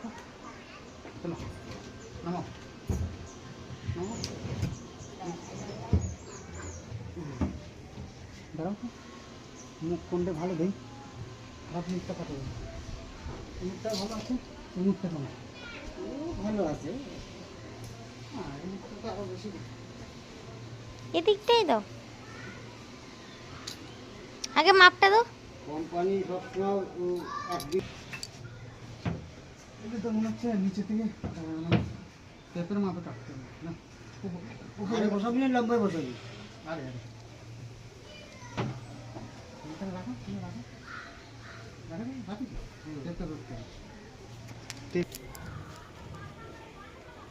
রাখো, চলো নামো নামো, দাঁড়াও তো, মুখ কোনটা ভালো দেই, খারাপ মুখটা কাটো, মুখটা ভালো আছে, এই মুখটা কেমন ভালো আছে, হ্যাঁ এই মুখটা তো আরো বেশি এদিকটাই দাও, আগে মাপটা দাও। কোম্পানি সবসময় একদিক, এটা তো মনে হচ্ছে নিচে থেকে পেপের মাপে কাটতে হবে না, উপরে বসাবি না লম্বায় বসাবি, আরে আরে এখানে রাখো, তুমি রাখো, রাখো রাখি পেপে করতে হবে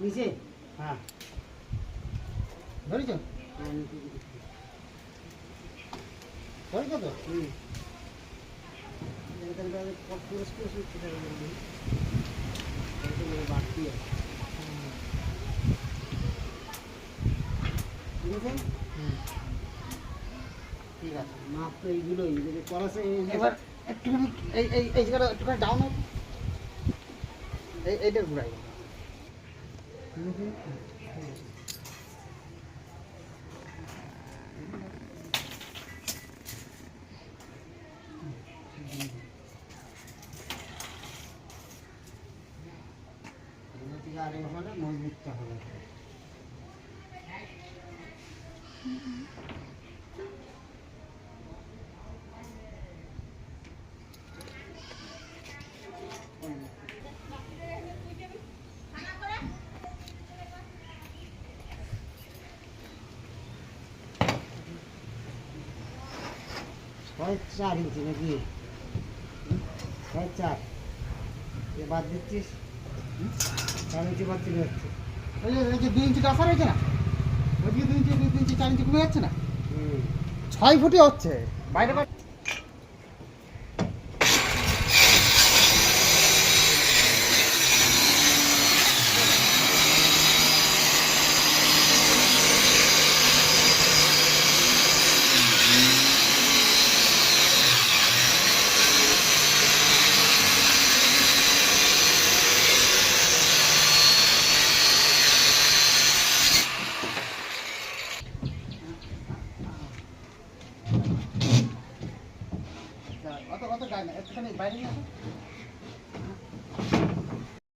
নিচে, হ্যাঁ ধরেছ, ধরেছ তো, এখানটা পুরস্কার বাড়তি আছে, ঠিক আছে মাপ তো এইগুলোই যদি করাছে, এবার একটুখানি এই এই এই জায়গাটা একটুখানি ডাউন হবে, এইটা ঘুরাই আরে হলে মজবুতটা হবে, ছয় 4 ইঞ্চি নাকি, 4.5 এ বাদ দিচ্ছিস, 4 ইঞ্চি বাদ চলে যাচ্ছে, ওই যে 2 ইঞ্চি কাঁচা রয়েছে না, ওই যে 2 ইঞ্চি 4 ইঞ্চি কমে যাচ্ছে না, 6 ফুটই হচ্ছে বাইরে বাইরে।